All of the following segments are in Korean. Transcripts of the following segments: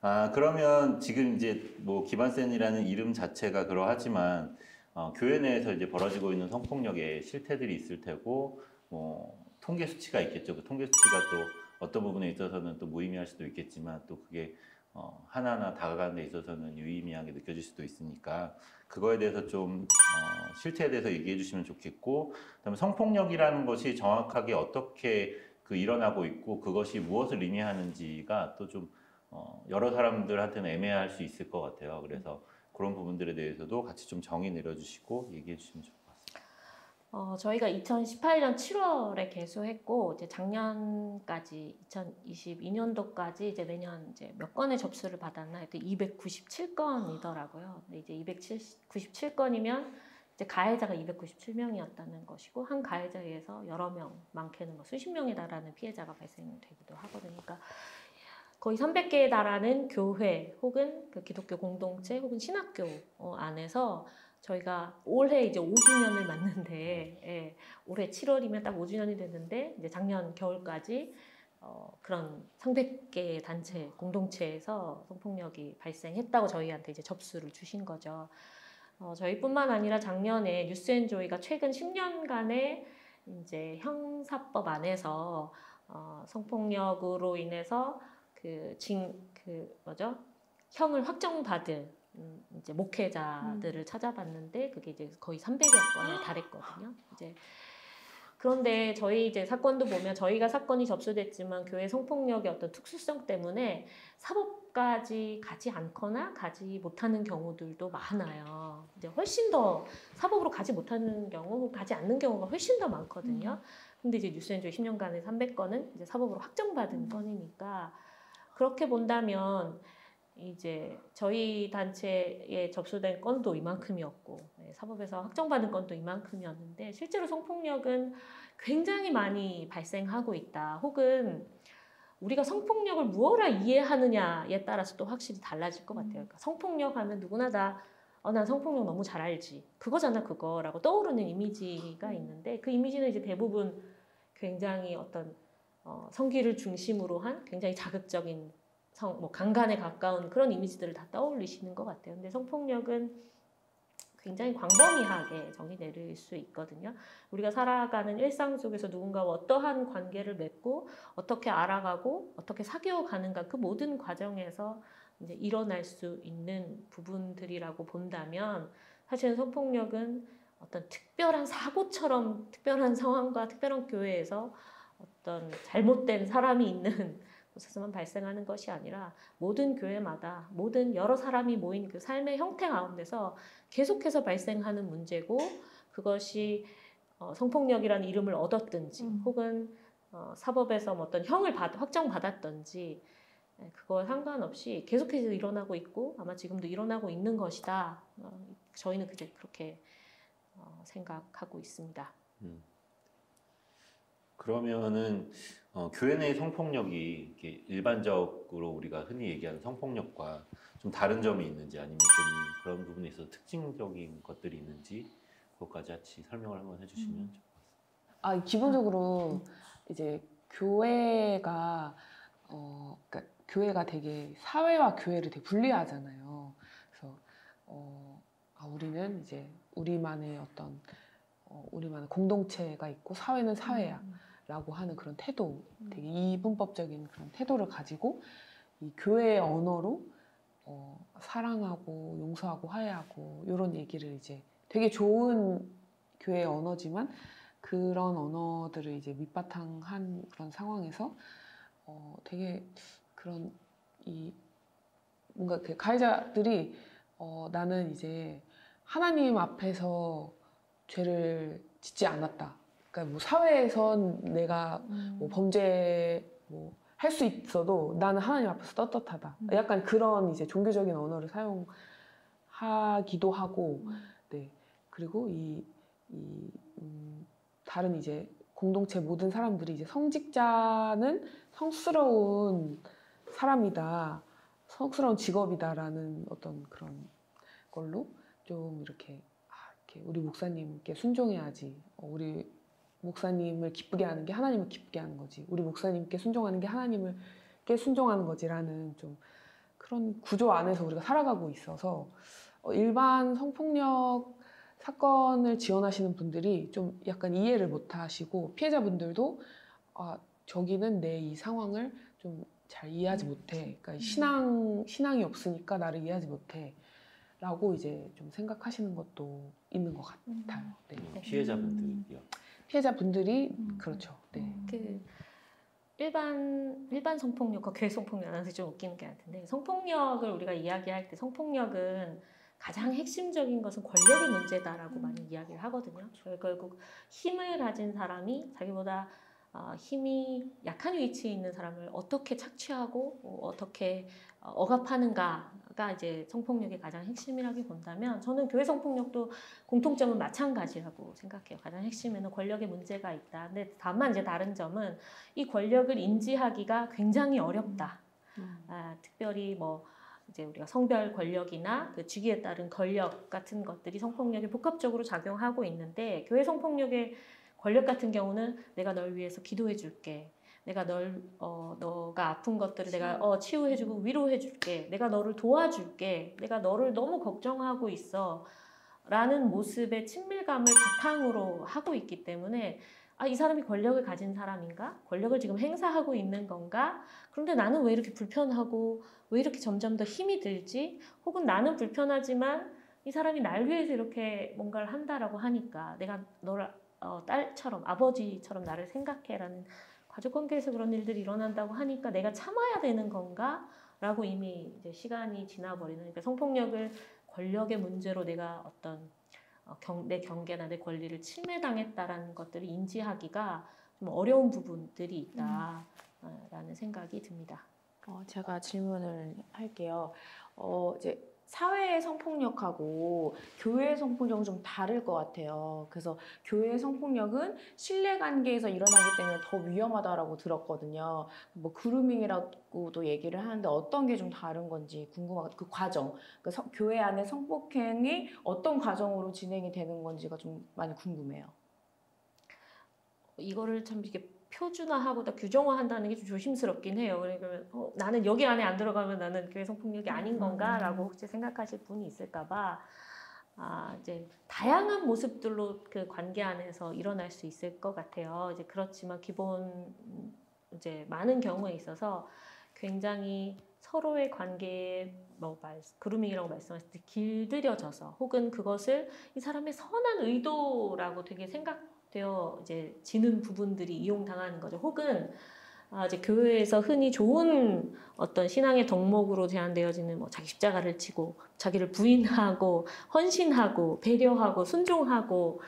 그러면 지금 이제 뭐 기반센이라는 이름 자체가 그러하지만 교회 내에서 이제 벌어지고 있는 성폭력의 실태들이 있을 테고 뭐 통계 수치가 있겠죠. 그 통계 수치가 또 어떤 부분에 있어서는 또 무의미할 수도 있겠지만 또 그게 하나하나 다가가는 데 있어서는 유의미하게 느껴질 수도 있으니까 그거에 대해서 좀 실태에 대해서 얘기해 주시면 좋겠고 그다음에 성폭력이라는 것이 정확하게 어떻게 일어나고 있고 그것이 무엇을 의미하는지가 또좀 여러 사람들한테는 애매할 수 있을 것 같아요. 그래서 그런 부분들에 대해서도 같이 좀 정의 내려주시고 얘기해 주시면 좋을 것 같습니다. 저희가 2018년 7월에 개소했고, 이제 작년까지, 2022년도까지 이제 매년 이제 몇 건의 접수를 받았나? 297건이더라고요. 근데 이제 297건이면 이제 가해자가 297명이었다는 것이고, 한 가해자에 의해서 여러 명, 많게는 뭐 수십 명에 달하는 피해자가 발생되기도 하거든요. 그러니까 거의 300개에 달하는 교회 혹은 그 기독교 공동체 혹은 신학교 안에서 저희가 올해 이제 5주년을 맞는데, 예, 올해 7월이면 딱 5주년이 됐는데, 이제 작년 겨울까지 그런 300개 단체, 공동체에서 성폭력이 발생했다고 저희한테 이제 접수를 주신 거죠. 저희뿐만 아니라 작년에 뉴스앤조이가 최근 10년간의 이제 형사법 안에서 성폭력으로 인해서 형을 확정받은 이제 목회자들을 찾아봤는데 그게 이제 거의 300여 건에 달했거든요. 이제 그런데 저희 이제 사건도 보면 저희가 사건이 접수됐지만 교회 성폭력의 어떤 특수성 때문에 사법까지 가지 않거나 가지 못하는 경우들도 많아요. 이제 훨씬 더 사법으로 가지 못하는 경우, 가지 않는 경우가 훨씬 더 많거든요. 근데 이제 뉴스엔조이 10년간에 300건은 이제 사법으로 확정받은 건이니까 그렇게 본다면 이제 저희 단체에 접수된 건도 이만큼이었고 사법에서 확정받은 건도 이만큼이었는데 실제로 성폭력은 굉장히 많이 발생하고 있다. 혹은 우리가 성폭력을 무엇라 이해하느냐에 따라서 또 확실히 달라질 것 같아요. 그러니까 성폭력 하면 누구나 다 난 성폭력 너무 잘 알지. 그거잖아 그거라고 떠오르는 이미지가 있는데 그 이미지는 이제 대부분 굉장히 어떤 성기를 중심으로 한 굉장히 자극적인 뭐 강간에 가까운 그런 이미지들을 다 떠올리시는 것 같아요. 근데 성폭력은 굉장히 광범위하게 정의 내릴 수 있거든요. 우리가 살아가는 일상 속에서 누군가와 어떠한 관계를 맺고 어떻게 알아가고 어떻게 사귀어 가는가 그 모든 과정에서 이제 일어날 수 있는 부분들이라고 본다면 사실은 성폭력은 어떤 특별한 사고처럼 특별한 상황과 특별한 교회에서 어떤 잘못된 사람이 있는 곳에서만 발생하는 것이 아니라 모든 교회마다 모든 여러 사람이 모인 그 삶의 형태 가운데서 계속해서 발생하는 문제고 그것이 성폭력이라는 이름을 얻었든지 혹은 사법에서 뭐 어떤 형을 확정받았든지 그거와 상관없이 계속해서 일어나고 있고 아마 지금도 일어나고 있는 것이다. 저희는 그렇게 생각하고 있습니다. 그러면은 교회 내 성폭력이 이렇게 일반적으로 우리가 흔히 얘기하는 성폭력과 좀 다른 점이 있는지 아니면 좀 그런 부분에 있어서 특징적인 것들이 있는지 그것까지 같이 설명을 한번 해주시면 좋을 것 같습니다. 기본적으로 이제 교회가 그러니까 교회가 되게 사회와 교회를 되게 분리하잖아요. 그래서 우리는 이제 우리만의 어떤 우리만의 공동체가 있고 사회는 사회야 라고 하는 그런 태도, 되게 이분법적인 그런 태도를 가지고 이 교회의 언어로 사랑하고 용서하고 화해하고 이런 얘기를 이제 되게 좋은 교회의 언어지만 그런 언어들을 이제 밑바탕한 그런 상황에서 되게 그런 뭔가 그 가해자들이 나는 이제 하나님 앞에서 죄를 짓지 않았다. 그러니까 뭐 사회에선 내가 뭐 범죄 뭐 할 수 있어도 나는 하나님 앞에서 떳떳하다. 약간 그런 이제 종교적인 언어를 사용하기도 하고, 네. 그리고 다른 이제 공동체 모든 사람들이 이제 성직자는 성스러운 사람이다. 성스러운 직업이다라는 어떤 그런 걸로 좀 이렇게 우리 목사님께 순종해야지. 우리 목사님을 기쁘게 하는 게 하나님을 기쁘게 하는 거지. 우리 목사님께 순종하는 게 하나님께 순종하는 거지라는 좀 그런 구조 안에서 우리가 살아가고 있어서 일반 성폭력 사건을 지원하시는 분들이 좀 약간 이해를 못 하시고 피해자분들도 저기는 내 이 상황을 좀 잘 이해하지 못해. 그러니까 신앙이 없으니까 나를 이해하지 못해. 라고 이제 좀 생각하시는 것도 있는 것 같아요. 네. 피해자분들이요. 피해자분들이 그렇죠. 네. 그 일반 성폭력과 괴 성폭력은 좀 웃기는 게 같은데 성폭력을 우리가 이야기할 때 성폭력은 가장 핵심적인 것은 권력의 문제다라고 많이 이야기를 하거든요. 결국 힘을 가진 사람이 자기보다 힘이 약한 위치에 있는 사람을 어떻게 착취하고 어떻게 억압하는가가 이제 성폭력의 가장 핵심이라고 본다면 저는 교회 성폭력도 공통점은 마찬가지라고 생각해요. 가장 핵심에는 권력의 문제가 있다. 근데 다만 이제 다른 점은 이 권력을 인지하기가 굉장히 어렵다. 특별히 뭐 이제 우리가 성별 권력이나 그 직위에 따른 권력 같은 것들이 성폭력에 복합적으로 작용하고 있는데 교회 성폭력의 권력 같은 경우는 내가 널 위해서 기도해 줄게. 내가 너가 아픈 것들을 내가 치유해주고 위로해줄게. 내가 너를 도와줄게. 내가 너를 너무 걱정하고 있어. 라는 모습의 친밀감을 바탕으로 하고 있기 때문에 이 사람이 권력을 가진 사람인가? 권력을 지금 행사하고 있는 건가? 그런데 나는 왜 이렇게 불편하고 왜 이렇게 점점 더 힘이 들지? 혹은 나는 불편하지만 이 사람이 날 위해서 이렇게 뭔가를 한다라고 하니까 내가 너를 딸처럼 아버지처럼 나를 생각해라는 가족관계에서 그런 일들이 일어난다고 하니까 내가 참아야 되는 건가? 라고 이미 이제 시간이 지나버리는 그러니까 성폭력을 권력의 문제로 내가 어떤 내 경계나 내 권리를 침해당했다라는 것들을 인지하기가 좀 어려운 부분들이 있다라는 생각이 듭니다. 제가 질문을 할게요. 이제 사회의 성폭력하고 교회의 성폭력은 좀 다를 것 같아요. 그래서 교회의 성폭력은 신뢰관계에서 일어나기 때문에 더 위험하다라고 들었거든요. 뭐 그루밍이라고도 얘기를 하는데 어떤 게 좀 다른 건지 궁금하고 그 과정, 교회 안에 성폭행이 어떤 과정으로 진행이 되는 건지가 좀 많이 궁금해요. 이거를 참 이게 표준화하고 다 규정화한다는 게 좀 조심스럽긴 해요. 그러면 나는 여기 안에 안 들어가면 나는 교회 성폭력이 아닌 건가라고 혹시 생각하실 분이 있을까봐 이제 다양한 모습들로 그 관계 안에서 일어날 수 있을 것 같아요. 이제 그렇지만 기본 이제 많은 경우에 있어서 굉장히 서로의 관계에 그루밍이라고 말씀하셨을 때 길들여져서 혹은 그것을 이 사람의 선한 의도라고 되게 되어 이제 지는 부분들이 이용당하는 거죠. 혹은 이제 교회에서 흔히 좋은 어떤 신앙의 덕목으로 제한되어지는 뭐 자기 십자가를 지고 자기를 부인하고 헌신하고 배려하고 순종하고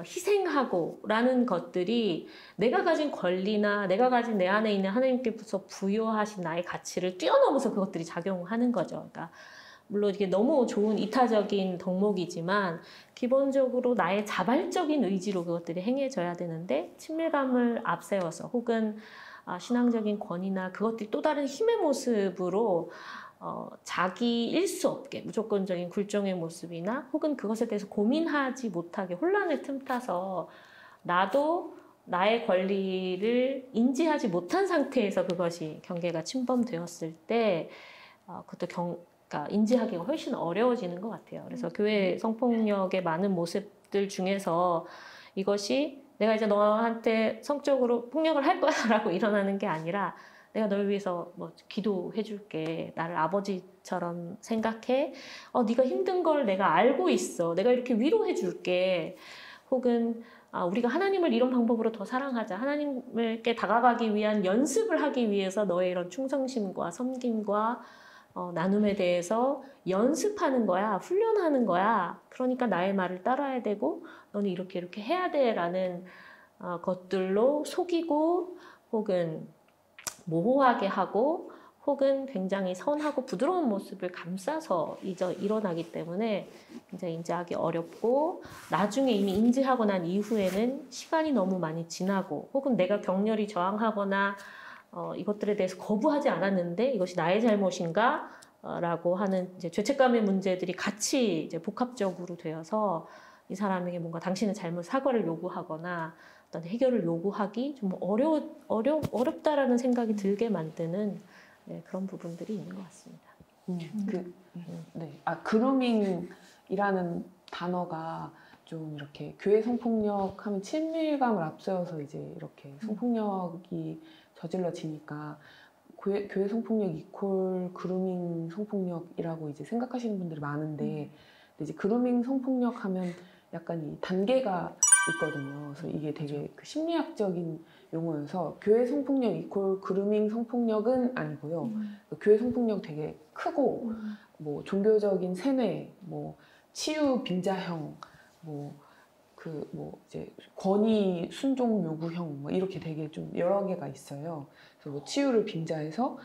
희생하고라는 것들이 내가 가진 권리나 내가 가진 내 안에 있는 하나님께서 부여하신 나의 가치를 뛰어넘어서 그것들이 작용하는 거죠. 그러니까 물론 이게 너무 좋은 이타적인 덕목이지만 기본적으로 나의 자발적인 의지로 그것들이 행해져야 되는데 친밀감을 앞세워서 혹은 신앙적인 권위나 그것들이 또 다른 힘의 모습으로 자기일 수 없게 무조건적인 굴종의 모습이나 혹은 그것에 대해서 고민하지 못하게 혼란을 틈타서 나도 나의 권리를 인지하지 못한 상태에서 그것이 경계가 침범되었을 때 그것도 그러니까 인지하기가 훨씬 어려워지는 것 같아요. 그래서 교회 성폭력의 많은 모습들 중에서 이것이 내가 이제 너한테 성적으로 폭력을 할 거야 라고 일어나는 게 아니라 내가 널 위해서 뭐 기도해 줄게. 나를 아버지처럼 생각해. 네가 힘든 걸 내가 알고 있어. 내가 이렇게 위로해 줄게. 혹은 우리가 하나님을 이런 방법으로 더 사랑하자. 하나님께 다가가기 위한 연습을 하기 위해서 너의 이런 충성심과 섬김과 나눔에 대해서 연습하는 거야, 훈련하는 거야. 그러니까 나의 말을 따라야 되고 너는 이렇게 해야 돼라는 것들로 속이고 혹은 모호하게 하고 혹은 굉장히 선하고 부드러운 모습을 감싸서 일어나기 때문에 굉장히 인지하기 어렵고 나중에 이미 인지하고 난 이후에는 시간이 너무 많이 지나고 혹은 내가 격렬히 저항하거나 이것들에 대해서 거부하지 않았는데 이것이 나의 잘못인가? 라고 하는 이제 죄책감의 문제들이 같이 이제 복합적으로 되어서 이 사람에게 뭔가 당신의 잘못 사과를 요구하거나 어떤 해결을 요구하기 좀 어렵다라는 생각이 들게 만드는 그런 부분들이 있는 것 같습니다. 그루밍이라는 단어가 좀 이렇게 교회 성폭력 하면 친밀감을 앞세워서 이제 이렇게 성폭력이 저질러지니까 교회 성폭력 이퀄 그루밍 성폭력이라고 이제 생각하시는 분들이 많은데 근데 이제 그루밍 성폭력 하면 약간 이 단계가 있거든요. 그래서 이게 되게 그 심리학적인 용어여서 교회 성폭력 이퀄 그루밍 성폭력은 아니고요. 교회 성폭력 되게 크고 뭐 종교적인 세뇌, 뭐 치유 빈자형, 이제 권위 순종 요구형 뭐 이렇게 되게 좀 여러 개가 있어요. 그래서 뭐 치유를 빙자해서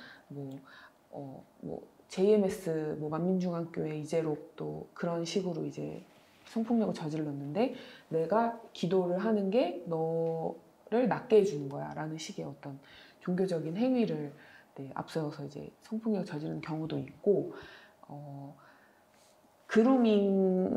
JMS 만민중앙교회 이재록도 그런 식으로 이제 성폭력을 저질렀는데 내가 기도를 하는 게 너를 낫게 해주는 거야라는 식의 어떤 종교적인 행위를 앞세워서 이제 성폭력을 저지르는 경우도 있고 그루밍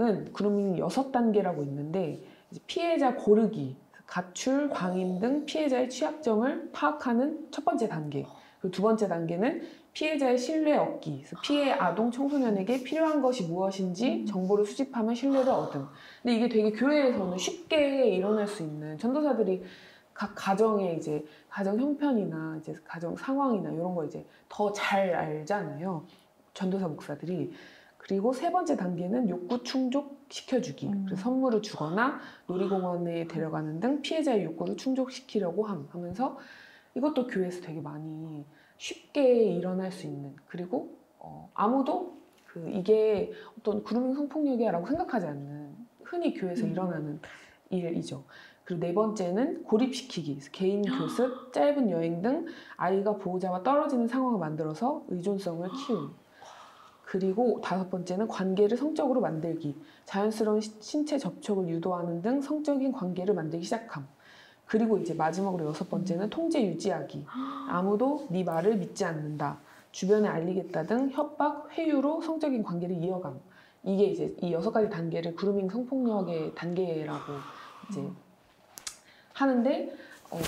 6단계라고 있는데 피해자 고르기, 가출, 광임 등 피해자의 취약점을 파악하는 첫 번째 단계. 그리고 두 번째 단계는 피해자의 신뢰 얻기. 그래서 피해 아동 청소년에게 필요한 것이 무엇인지 정보를 수집하면 신뢰를 얻음. 근데 이게 되게 교회에서는 쉽게 일어날 수 있는 전도사들이 각 가정의 이제 가정 형편이나 이제 가정 상황이나 이런 거 이제 더 잘 알잖아요. 전도사 목사들이. 그리고 세 번째 단계는 욕구 충족시켜주기. 그래서 선물을 주거나 놀이공원에 데려가는 등 피해자의 욕구를 충족시키려고 하면서 이것도 교회에서 되게 많이 쉽게 일어날 수 있는 그리고 아무도 이게 어떤 그루밍 성폭력이야라고 생각하지 않는 흔히 교회에서 일어나는 일이죠. 그리고 네 번째는 고립시키기, 개인 교습, 짧은 여행 등 아이가 보호자와 떨어지는 상황을 만들어서 의존성을 키움. 그리고 다섯 번째는 관계를 성적으로 만들기, 자연스러운 신체 접촉을 유도하는 등 성적인 관계를 만들기 시작함. 그리고 이제 마지막으로 여섯 번째는 통제 유지하기, 아무도 네 말을 믿지 않는다, 주변에 알리겠다 등 협박, 회유로 성적인 관계를 이어감. 이게 이제 이 6가지 단계를 그루밍 성폭력의 단계라고 이제 하는데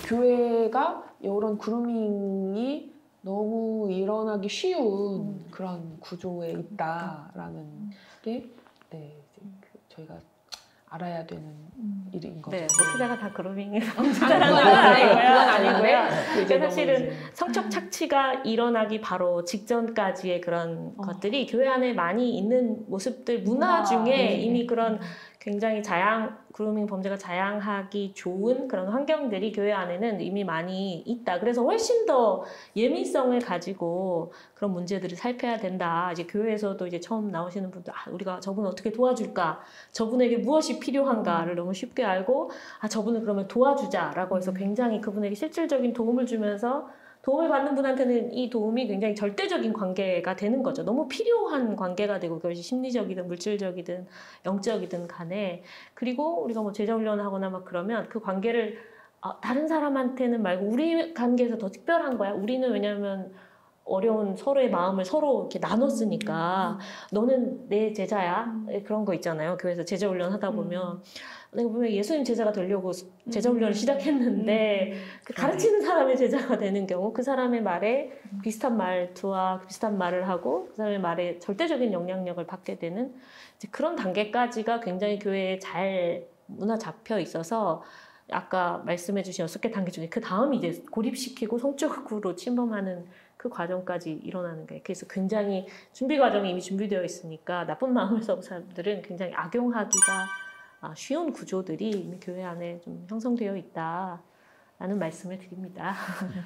교회가 이런 그루밍이 너무 일어나기 쉬운 그런 구조에 있다라는 게 이제 저희가 알아야 되는 일인 거죠. 네, 목회자가 다 그루밍에 그건 그건 아니고요. 이제 사실은 성적 착취가 일어나기 바로 직전까지의 그런 것들이 교회 안에 많이 있는 모습들, 문화 중에 이미 그런 굉장히 그루밍 범죄가 자양하기 좋은 그런 환경들이 교회 안에는 이미 많이 있다. 그래서 훨씬 더 예민성을 가지고 그런 문제들을 살펴야 된다. 이제 교회에서도 이제 처음 나오시는 분들, 우리가 저분 어떻게 도와줄까? 저분에게 무엇이 필요한가를 너무 쉽게 알고, 저분을 그러면 도와주자라고 해서 굉장히 그분에게 실질적인 도움을 주면서 도움을 받는 분한테는 이 도움이 굉장히 절대적인 관계가 되는 거죠. 너무 필요한 관계가 되고 그것이 심리적이든 물질적이든 영적이든 간에. 그리고 우리가 뭐 제자훈련을 하거나 막 그러면 그 관계를 다른 사람한테는 말고 우리 관계에서 더 특별한 거야. 우리는 왜냐하면 어려운 서로의 마음을 서로 이렇게 나눴으니까 너는 내 제자야. 그런 거 있잖아요. 교회에서 제자훈련 하다 보면 내가 보면 예수님 제자가 되려고 제자훈련을 시작했는데 그 가르치는 사람의 제자가 되는 경우 그 사람의 말에 비슷한 말투와 비슷한 말을 하고 그 사람의 말에 절대적인 영향력을 받게 되는 이제 그런 단계까지가 굉장히 교회에 잘 문화 잡혀 있어서 아까 말씀해 주신 6개 단계 중에 그 다음이 이제 고립시키고 성적으로 침범하는 그 과정까지 일어나는 거예요. 그래서 굉장히 준비 과정이 이미 준비되어 있으니까 나쁜 마음을 써본 사람들은 굉장히 악용하기가 쉬운 구조들이 이미 교회 안에 좀 형성되어 있다라는 말씀을 드립니다.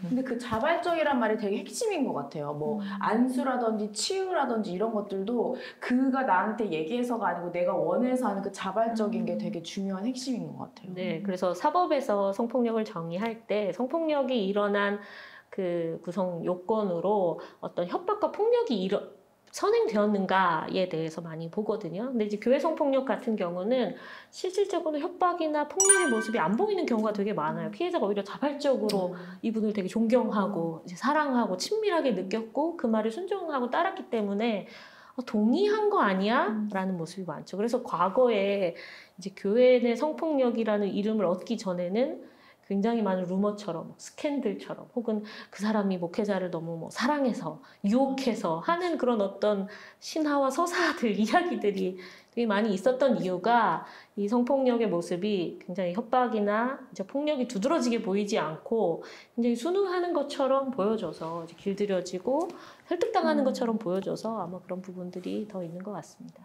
근데 그 자발적이란 말이 되게 핵심인 것 같아요. 뭐 안수라든지 치유라든지 이런 것들도 그가 나한테 얘기해서가 아니고 내가 원해서 하는 그 자발적인 게 되게 중요한 핵심인 것 같아요. 네, 그래서 사법에서 성폭력을 정의할 때 성폭력이 일어난 그 구성 요건으로 어떤 협박과 폭력이 선행되었는가에 대해서 많이 보거든요. 근데 이제 교회 성폭력 같은 경우는 실질적으로 협박이나 폭력의 모습이 안 보이는 경우가 되게 많아요. 피해자가 오히려 자발적으로 이분을 되게 존경하고 이제 사랑하고 친밀하게 느꼈고 그 말을 순종하고 따랐기 때문에 동의한 거 아니야? 라는 모습이 많죠. 그래서 과거에 이제 교회 내 성폭력이라는 이름을 얻기 전에는 굉장히 많은 루머처럼 스캔들처럼 혹은 그 사람이 목회자를 너무 뭐 사랑해서 유혹해서 하는 그런 어떤 신화와 서사들 이야기들이 되게 많이 있었던 이유가 이 성폭력의 모습이 굉장히 협박이나 이제 폭력이 두드러지게 보이지 않고 굉장히 순응하는 것처럼 보여져서 이제 길들여지고 설득당하는 것처럼 보여져서 아마 그런 부분들이 더 있는 것 같습니다.